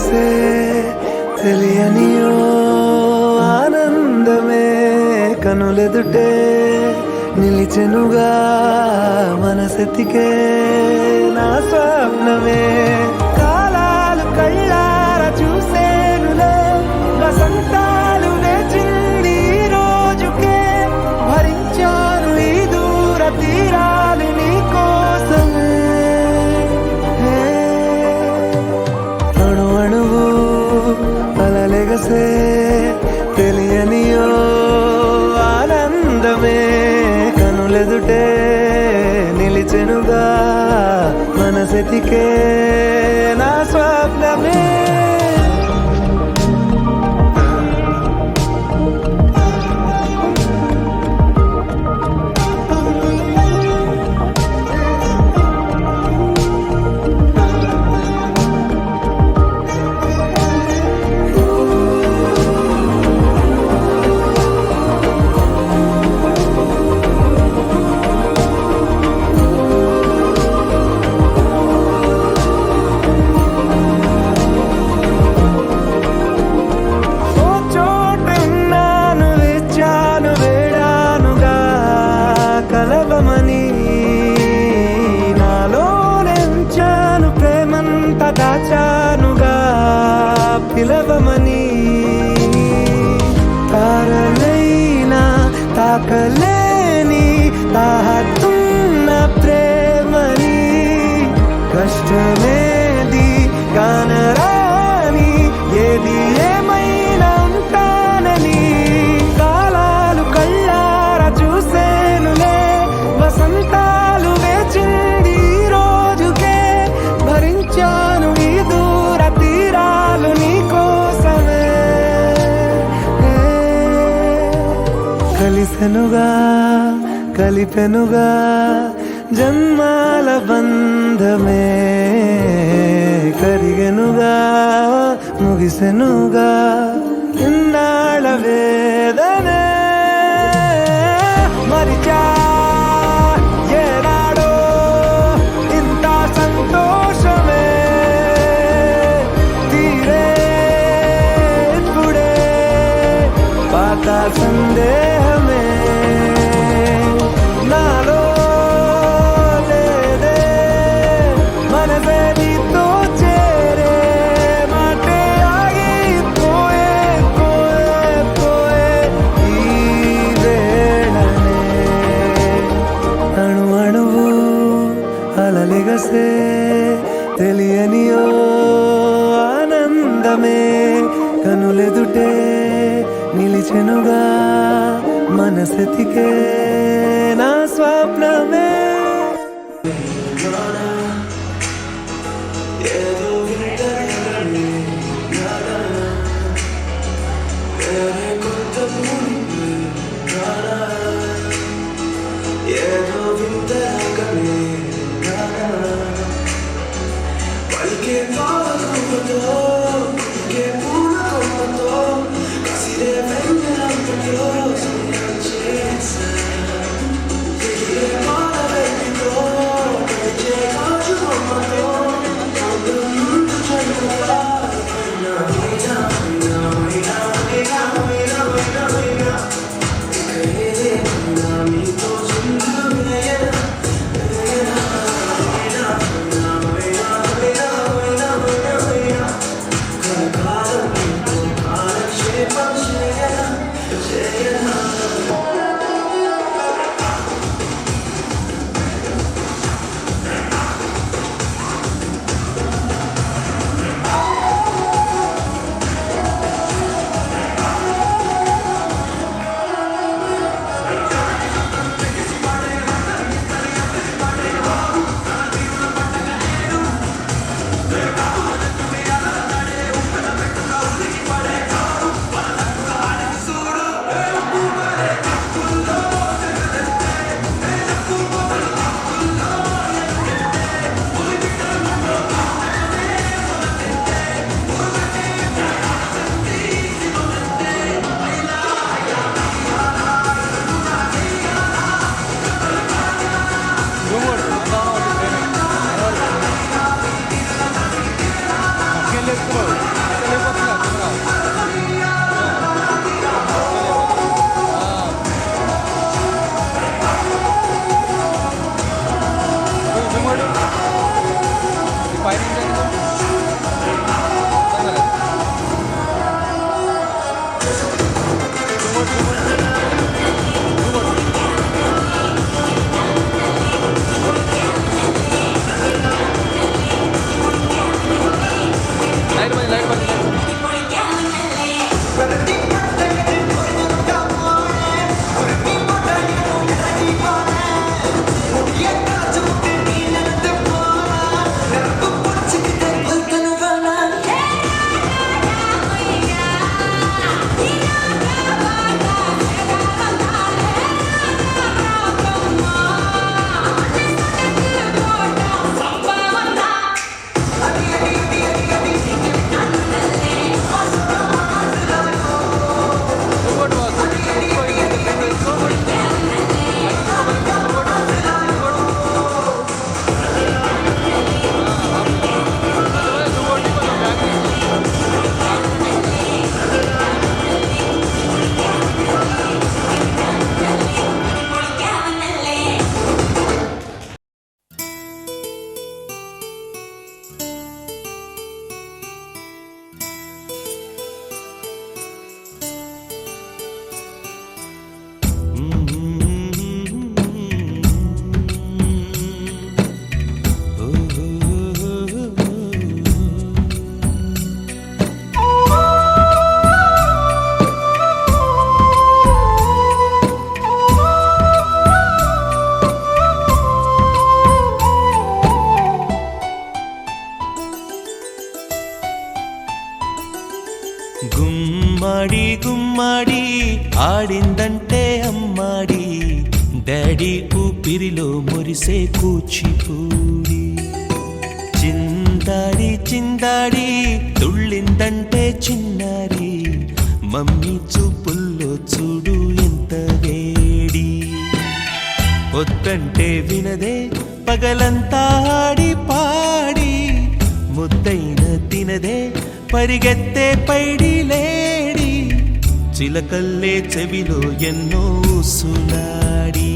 అలలెగసే తెలియనియో ఆనందమే కనులెదుటే నిలిచెనుగా మనసెతికే నా స్వప్నమే కాలాలు కళ్ళార చూసేనులే వసంతాలు వేచింది ఈ రోజుకే భరించాను ఈ దూర తీరాలు నీ కోసమే అణు అణువు అలలెగసే తెలియనియో ఆనందమే కనులెదుటే నిలిచెనుగా మనసెతికే నా స్వప్నమే దాచానుగా పిలవమని తారలైనా తాకలేని తాహతున్న ప్రేమని కష్టమేది కానరాని ఏది ఏమైనా ఉంటానని కాలాలు కళ్ళార చూసేనులే వసంతాలు వేచింది ఈ రోజుకే భరించాను ఈ దూర తీరాలు నీ కోసమే కలిసెనుగా కలిపెనుగా జన్మాల బంధమే కరిగెనుగా ముగిసెనుగా ఇన్నాళ్ళ వేదనే మరిచా ఏనాడో ఇంత సంతోషమే తీరే ఇప్పుడే పాత సందేహమే నాలో లేదే మనసే నీతో చేరే మాటే ఆగిపోయే పోయే పోయే ఈ వేళనే అణు అణువు అలలెగసే తెలియనియో ఆనందమే కనులెదుటే నిలిచెనుగా మనసెతికే నా స్వప్నమే let's go. గుమ్మాడి గుమ్మాడి ఆడిందంటే అమ్మాడి, డాడీ ఊపిరిలో మురిసే కూచిపూడి. చిందాడి చిందాడి తుళ్ళిందంటే చిన్నారి, మమ్మీ చూపుల్లో చూడు ఎంత వేడి. వద్దంటే వినదే పగలంతా ఆడి పాడి, ముద్దైన తినదే పరిగెత్తే పైడి లేడి. చిలకల్లే చెవిలో ఎన్నో సులాడి,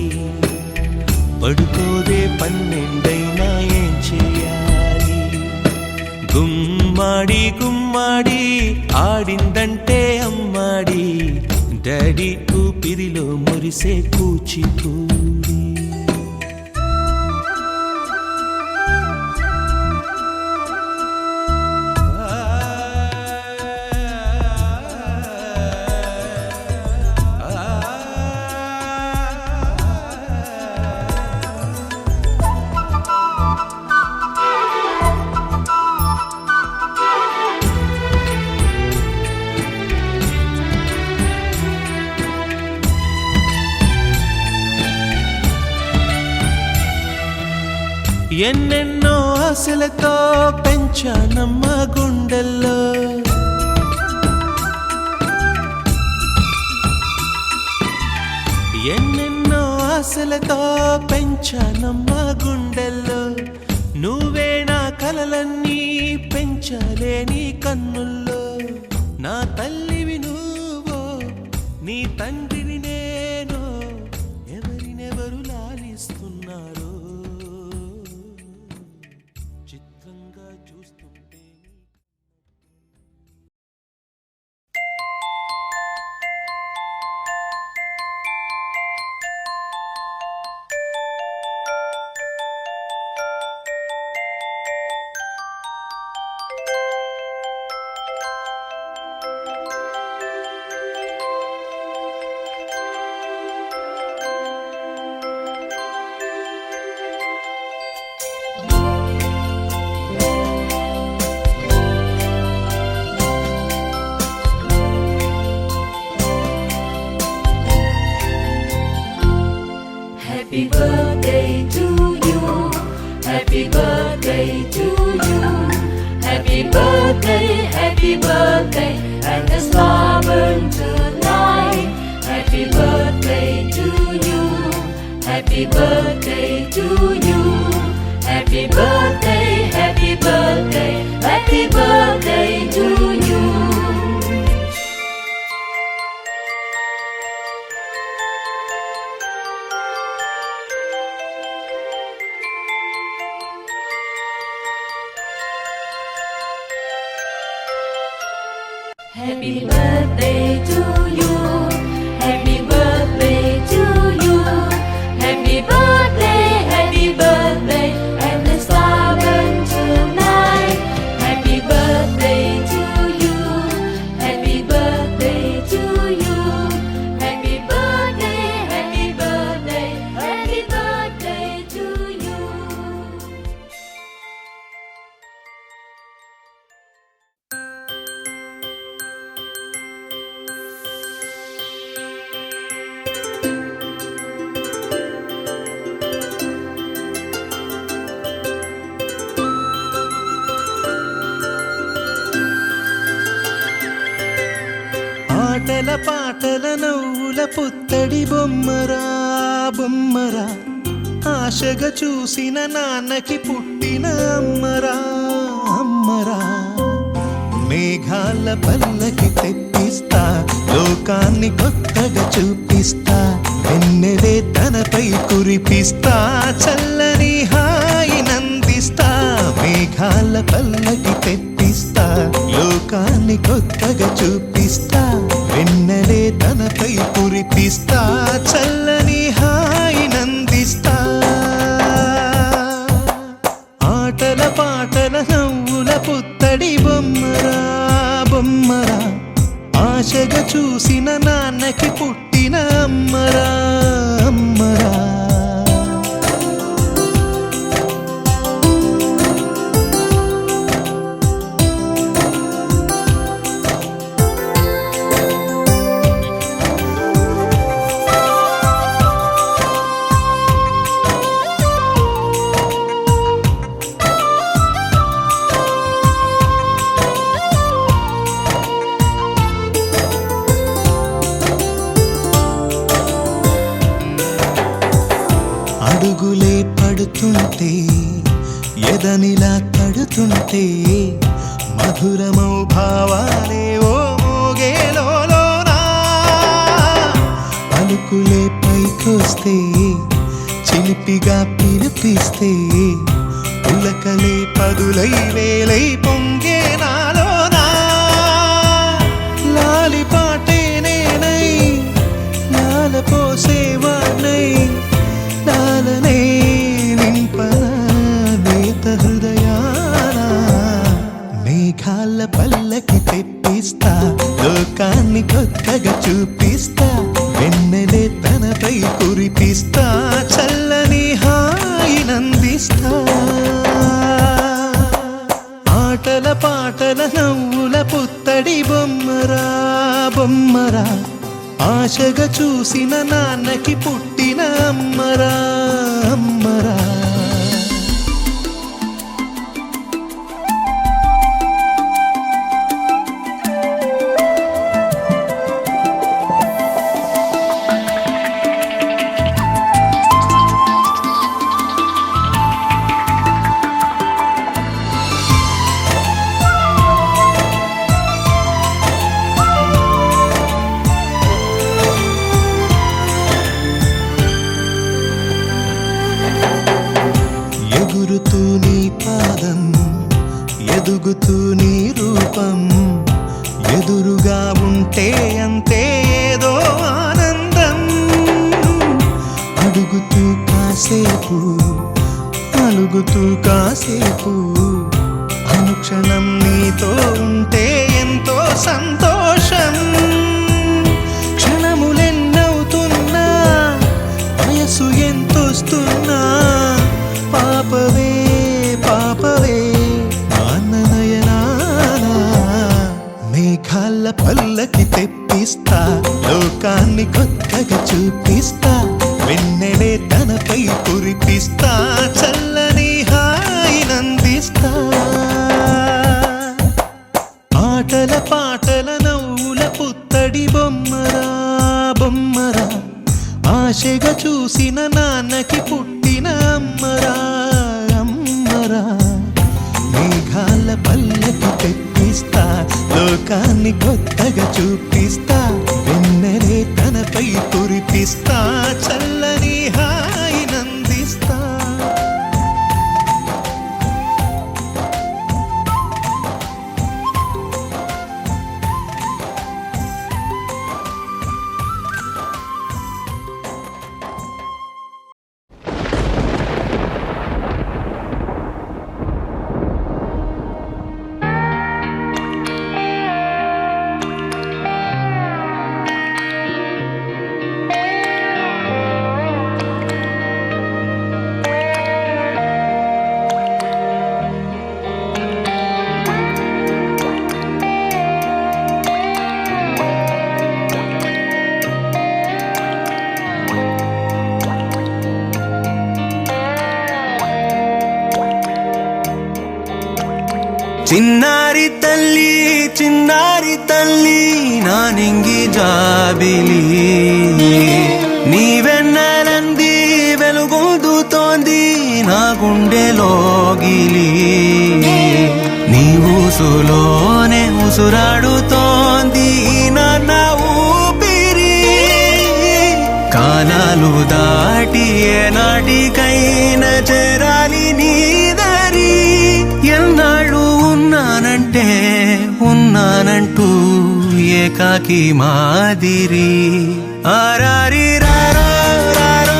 పడుకోదే పన్నెండైనా ఏం చేయాలి. గుమ్మాడి గుమ్మాడి ఆడిందంటే అమ్మాడి, డాడీ ఊపిరిలో మురిసే కూచిపూడి. ఎన్నెన్నో ఆశలతో పెంచానమ్మ గుండెల్లో, ఎన్నెన్నో ఆశలతో పెంచానమ్మ గుండెల్లో. నువ్వే నా కలలన్నీ పెంచాలే నీ కన్నుల్లో. నా తల్లివి నువ్వో, నీ తండ్రిని నేను, ఎవరినెవరు లాలిస్తున్నారో చిత్రంగా చూస్తుంటే. Happy birthday to you. Happy birthday to you. Happy birthday, happy birthday, and the star burn tonight. Happy birthday to you. Happy birthday to you. Happy birthday, happy birthday, happy birthday to you. Happy birthday to you. Happy birthday to you. Happy birthday, happy birthday, and the star burn tonight. Happy birthday to you. Happy birthday to you. Happy birthday, happy birthday, happy birthday to you. ఆటల పాటల నవ్వుల పుత్తడి బొమ్మరా బొమ్మరా, ఆశగా చూసిన నాన్నకి పుట్టిన అమ్మరా అమ్మరా. మేఘాల పల్లకి తెప్పిస్తా, లోకాన్ని కొత్తగా చూపిస్తా, వెన్నెలే తనపై కురిపిస్తా, చల్లని హాయి నందిస్తా. మేఘాల పల్లకి తెప్పిస్తా, లోకాన్ని కొత్తగా చూపిస్తా, వెన్నెలే తనపై కురిపిస్తా, చల్లని హాయి నందిస్తా. ఆటల పాటల నవ్వుల పుత్తడి బొమ్మరా బొమ్మరా, ఆశగా చూసిన నాన్నకి పుట్టిన అమ్మరా అమ్మరా. కళ్ళనిలా కడుతుంటే మధురమౌ భావాలే ఓ మోగేలోనా పలుకులే పైకొస్తే చిలిపిగా పిలిపిస్తే పులకలే పదులై వేలై పొంగే నాలోనా లాలిపాటే నేనై లాల పోసేవాణ్ణై లాలనే నింపన నేత హృదయాన మేఘాల పల్లకి తెప్పిస్తా లోకాన్ని కొత్తగా చూపిస్తా వెన్నెలే తనపై కురిపిస్తా చల్లని హాయినందిస్తా ఆటల పాటల నవ్వుల పుత్తడి బొమ్మరా బొమ్మరా ఆశగా చూసిన నాన్నకి పుట్టిన అమ్మరా అమ్మరా ఎగురుతూ నీ పాదం ఎదుగుతూ నీ రూపం ఎదురుగా ఉంటే అంతే ఏదో ఆనందం అడుగుతూ కాసేపు అలుగుతూ కాసేపు అనుక్షణం నీతో ఉంటే ఎంతో సంతోషం క్షణములెన్నవుతున్నా వయసు ఎంతొస్తున్నా పాపవే పాపవే నాన్ననయనానా మేఘాల పల్లకి తెప్పిస్తా లోకాన్ని కొత్తగా చూపిస్తా వెన్నెలే తనపై కురిపిస్తా చల్లని హాయినందిస్తా ఆటల పాటల నవ్వుల పుత్తడి బొమ్మరా బొమ్మరా ఆశగా చూసిన నాన్నకి పుట్టిన అమ్మరా అమ్మరా మేఘాల పల్లకి తెప్పిస్తా లోకాన్ని కొత్తగా చూపిస్తా వెన్నెలే తనపై కురిపిస్తా చల్లని హాయినందిస్తా చిన్నారి తల్లి నా నింగి జాబిలి నీవెన్నెలంది వెలుగొందుతోంది నా గుండెలోగిలి నీ ఊసులోనే ఉసురాడుతోంది నాన్న ఊపిరి కాలాలు దాటి ఏనాటికైనా చేరాలి నీ దరి ఎన్నాళ్ళు ఉన్నానంటూ ఏకాకి మాదిరి ఆరారి రారో రారో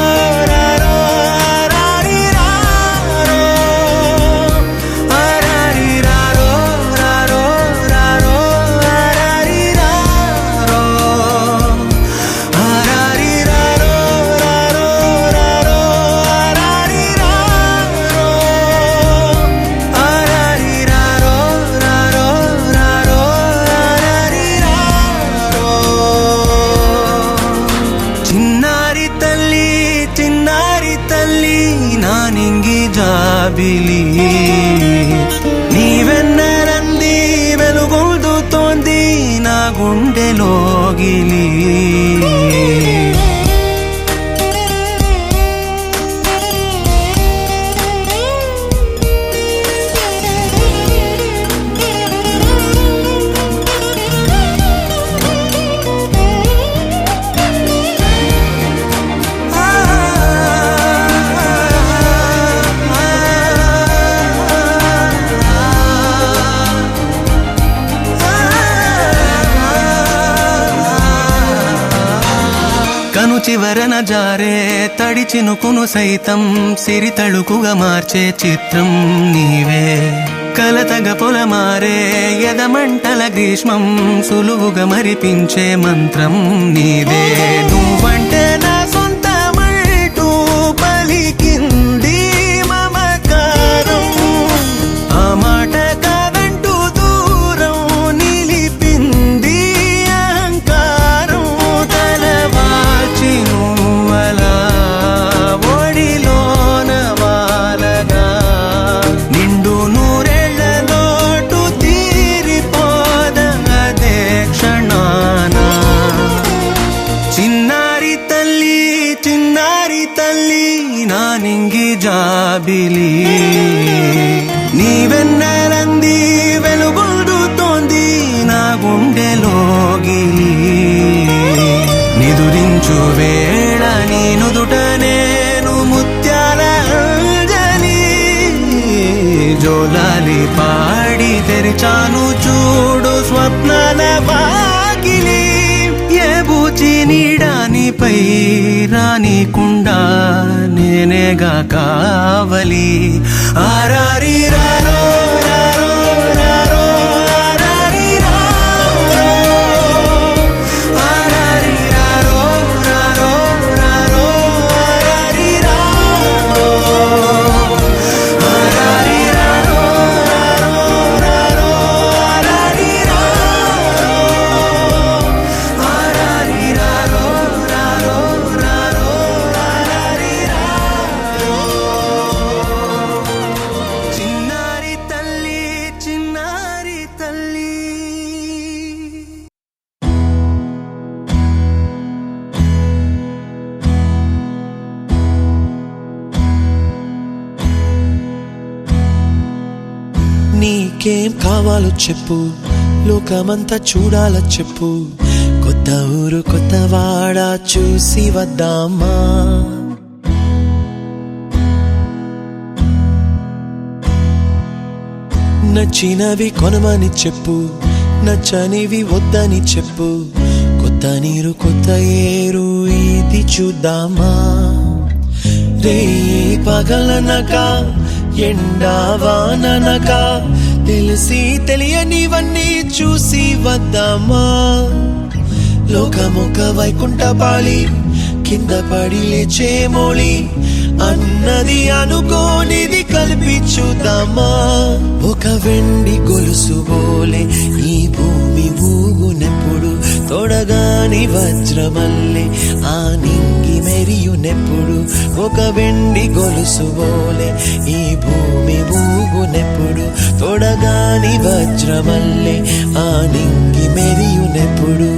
రారో ఆరారి రారో ఆరారి రారో రారో రారో ఆరారి రారో ఆరారి రారో రారో రారో ఆరారి రారో ఆరారి రారో రారో రారో ఆరారి రారో చిన్నారి తల్లి నా నింగి జాబిలి నీవెన్నెలంది వెలుగొందుతోంది నా గుండెలోగిలి చివరన జారే తడి చినుకును సైతం సిరి తళుకుగా మార్చే చిత్రం నీవే కలతగ పొలమారే ఎదమంటల గ్రీష్మం సులువుగా మరిపించే మంత్రం నీదే నువ్వంటే నా సొంతమంటూ పలికింది మమకారం ఆ మాట కాదంటూ దూరం నిలిపింది అహంకారం తలవాల్చి నువ్వలా ఒడిలోన వాలగా నిండు నూరేళ్ల లోటు తీరిపోద అదే క్షణాన చిన్నారి తల్లి నా నింగి జాబిలి నీవెన్నెలంది వెలుగొందుతోంది నా గుండెలోగిలి నిదురించు వేళ నీ నుదుట నేను ముత్యాల అంజలి జోలాలి పాడి తెరిచాను చూడు స్వప్నాల వాకిలి ఏ బూచి నీడానిపై రానికుండా నేనేగా కావలి ఆరారి రారో రారో రారో ఆరారి రారో ఆరారి రారో రారో రారో ఆరారి రారో ఆరారి రారో రారో రారో ఆరారి రారో ఆరారి రారో రారో రారో ఆరారి రారో చిన్నారి తల్లి నీకేం కావాలో చెప్పు లోకమంతా చూడాల చెప్పు కొత్త ఊరు కొత్త వాడ చూసి వద్దామా నచ్చినవి కొనమని చెప్పు నచ్చనివి వద్దని చెప్పు కొత్త నీరు కొత్త ఏరు ఇది చూద్దామా రే పగలనక ఎండా వాననక తెలిసి తెలియనివన్నీ చూసి వద్దామా లోకమొక వైకుంఠపాళి కింద పడి లేచే మోళి అన్నది అనుకోనిది కలిపి చూద్దామా ఒక వెండి గొలుసు బోలే ఈ భూమి ఊగునెప్పుడు తొడగాని వజ్రమల్లే ఆ నింగి మెరియునెప్పుడు ఒక వెండి గొలుసు బోలే ఈ భూమి ఊగునెప్పుడు తొడగాని వజ్రమల్లే ఆ నింగి మెరియునెప్పుడు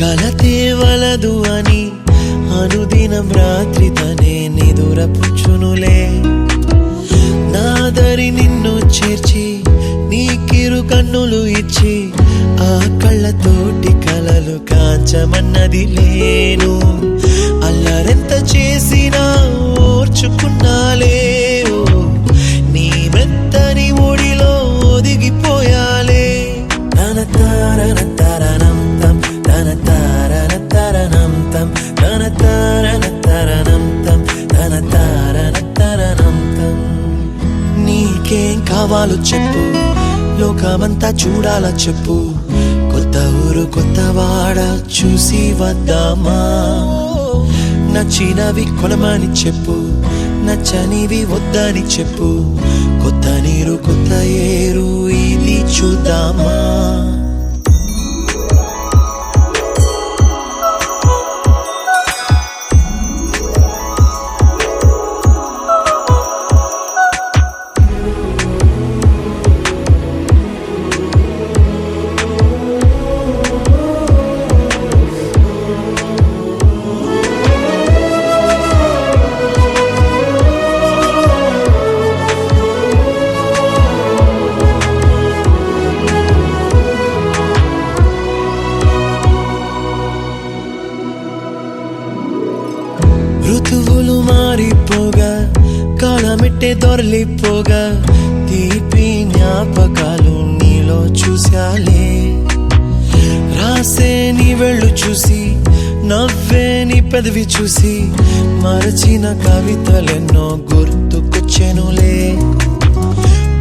కలతేవలదు అని అనుదినం రాత్రి తనే నిదురపుచ్చునులే నాదరి నిన్ను చేర్చి నీకిరు కన్నులు ఇచ్చి ఆ కళ్ళతోటి కలలు కాంచమన్నది లేను అల్లరెంత చేసినా ఓర్చుకున్నాలే నీ మెత్తని ఒడిలో ఒదిగిపోయాలే తన తారన తరణం తం తన తారన తరణం తం తన తారన తరణం తం తన తారన తరణం తం నీకేం కావాలో చెప్పు లోకమంతా చూడాల చెప్పు కొత్త ఊరు కొత్త వాడ చూసి వద్దామా నచ్చినవి కొనమని చెప్పు నచ్చనివి వద్దని చెప్పు కొత్త నీరు కొత్త ఏరు ఇది చూద్దామా అంటే దొరలిపోగా తీపి జ్ఞాపకాలు నీలో చూశాలే. రాసే నీ వెళ్ళు చూసి నవ్వే నీ పెదవి చూసి మరచిన కవితలెన్నో గుర్తుకొచ్చెనులే.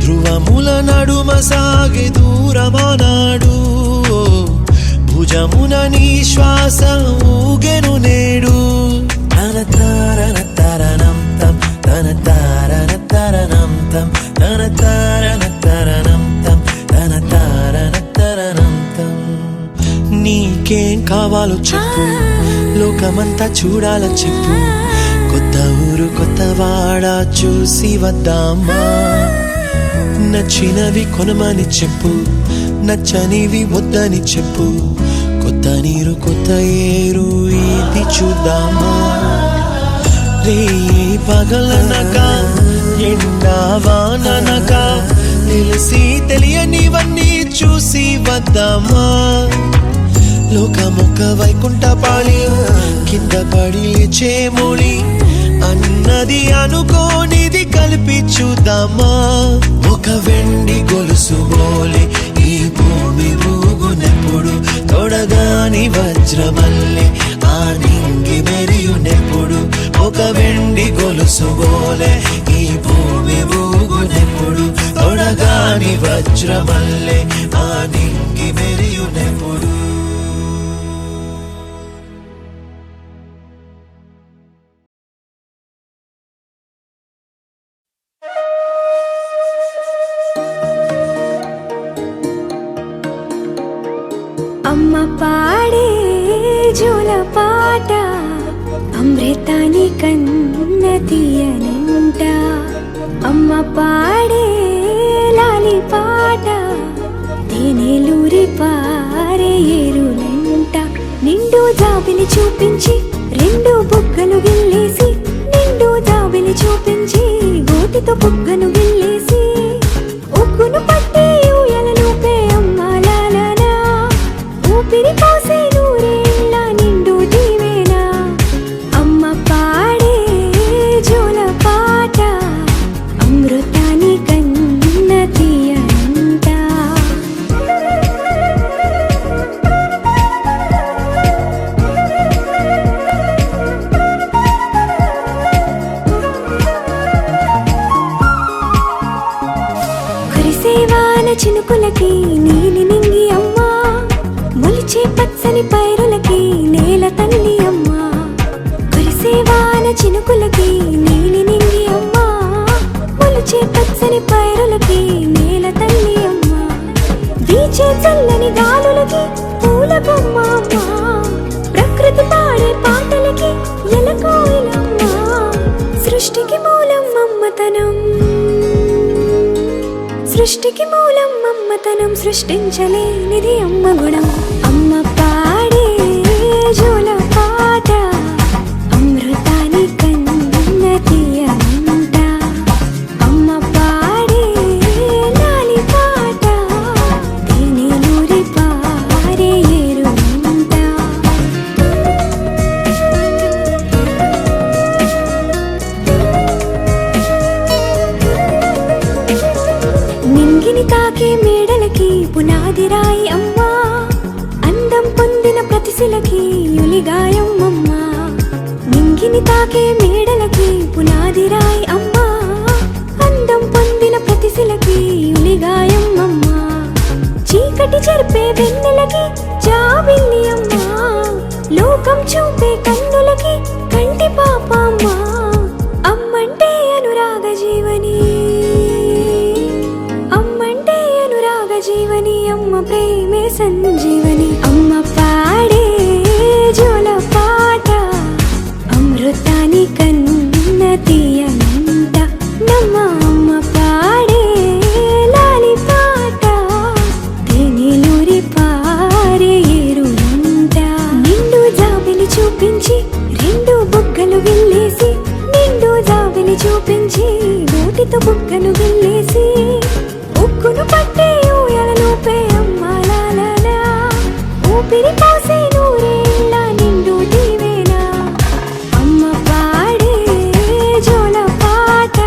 ధ్రువముల నడుమ సాగే దూరమానాడు భుజమున నీ శ్వాస ఊగెను నేడు. తన తారన తరణం తం తన తారన తరణం తం తన తారన తరణం తం తన తారన తరణం తం. నీకేం కావాలో చెప్పు, లోకమంతా చూడాల చెప్పు, కొత్త ఊరు కొత్త వాడ చూసి వద్దామా. నచ్చినవి కొనమని చెప్పు, నచ్చనివి వద్దని చెప్పు, కొత్త నీరు కొత్త ఏరు ఇది చూద్దామా. రే పగలనక ఎండా వాననక తెలిసి తెలియనివన్నీ చూసి వద్దామా. లోకమొక్క వైకుంఠపాళి కింద పడి లేచే మూలి అన్నది అనుకోనిది కలిపి చూద్దామా. ఒక వెండి గొలుసు బోలే ఈ భూమి ఊగునెప్పుడు, తొడగాని వజ్రమల్లె ఆ నింగి మెరియునెప్పుడు. ఒక వెండి గొలుసు బోలే ఈ భూమి ఊగునెప్పుడు, తొడగాని వజ్రమల్లె ఆ నింగి మెరియునెప్పుడు. అమ్మ పాడే జోల పాట అమృతాని కన్న తీయనంట. అమ్మ పాడే లాలి పాట తేనెలూరి పారే ఏరులంట. నిండు జాబిలి చూపించి రెండు బుగ్గలు గిల్లేసి, నిండు జాబిలి చూపించి గోటితో బుగ్గను గిల్లేసి, ఉగ్గును పట్టి ఊయలలోపే అమ్మ లాలనా, ఊపిరి పోసే నూరేళ్ళ నిండు దీవేనా. అమ్మ పాడే జోల పాట అమృతాని కన్న తీయనంట. కురిసేవాన చినుకులకి నీలి నింగి అమ్మా, మొలిచే పచ్చని పైరులకి నేల తల్లి అమ్మా. కురిసేవాన చినుకులకి నీలి నింగి అమ్మా, మొలిచే పచ్చని పైరులకి నేల తల్లి అమ్మా. వీచే చల్లని గాలులకి పూల బొమ్మ అమ్మా, ప్రకృతి పాడే పాటలకి ఎలకోయిలమ్మా. సృష్టికి మూలం మమ్మతనం, సృష్టికి మూలం మమ్మతనం, సృష్టించలేనిది అమ్మ గుణం. అమ్మ పాడే జోల పాట అమృతాని కన్న తీయనంట. అమ్మ పాడే లాలి పాట తేనెలూరి పారే ఏరులంట. నింగిని తాకే మేడలకి పునాది రాయి అమ్మా, అందం పొందిన ప్రతిశిలకి యులిగాయం అమ్మా. నింగిని తాకే మేడలకి పునాది రాయి అమ్మా, అందం పొందిన ప్రతిశిలకి యులిగాయం అమ్మా. చీకటి చెరిపే వెన్నెలకి జాబిల్లి అమ్మా, లోకం చూపే కన్నులకి కంటి పాప అమ్మా. అమ్మంటే అనురాగ జీవని, అమ్మంటే అనురాగ జీవని, అమ్మ ప్రేమే సంజీవని. అమ్మ పాడే జోల పాట అమృతాని కన్న తీయనంట. నమ్మ అమ్మ పాడే లాలి పాట తేనెలూరి పారే ఏరులంట. నిండు జాబిలి చూపించి రెండు బుగ్గలు గిల్లేసి, నిండు జాబిలి చూపించి గోటితో బుగ్గను గిల్లేసి, ఉగ్గును పట్టి ఊయలలోపే అమ్మ లాలనా, ఊపిరి పోసే నూరేళ్ళ నిండు దీవేనా. అమ్మ పాడే జోల పాట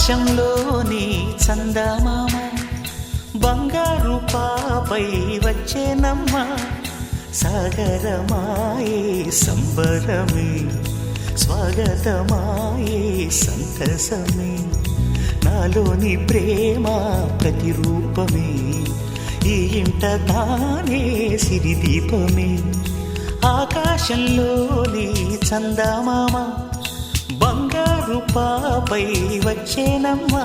ఆకాశంలోని చందమామ బంగారు పాపై వచ్చేనమ్మ సాగరమాయే సంబరమే స్వాగతమాయే సంతసమే నాలోని ప్రేమ ప్రతిరూపమే ఈ ఇంట తానే సిరిదీపమే ఆకాశంలోని చందమామ బంగారు పాపై వచ్చేనమ్మా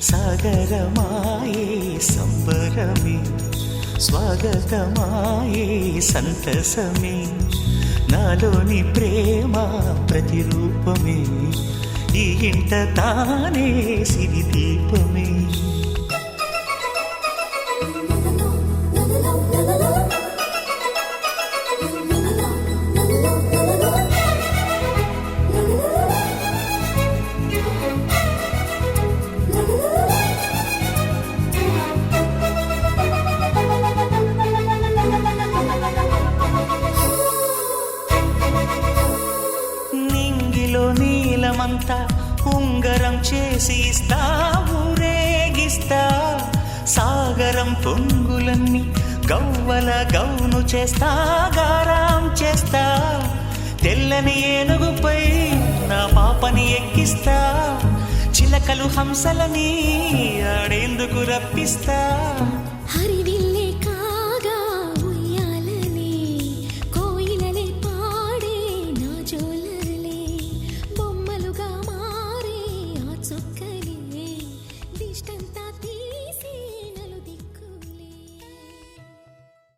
సాగరమాయే సంబరమే స్వాగతమాయే సంతసమే నాలోని ప్రేమ ప్రతిరూపమే ఈ ఇంట తానే సిరిదీపమే నింగిలో నీలమంతా ఉంగరం చేసి ఇస్తా ఊరేగిస్తా సాగరం పొంగులన్నీ గవ్వల గౌను చేస్తా గారాం చేస్తా తెల్లని ఏనుగుపై నా పాపని ఎక్కిస్తా చిలకలు హంసలని ఆడేందుకు రప్పిస్తా హరి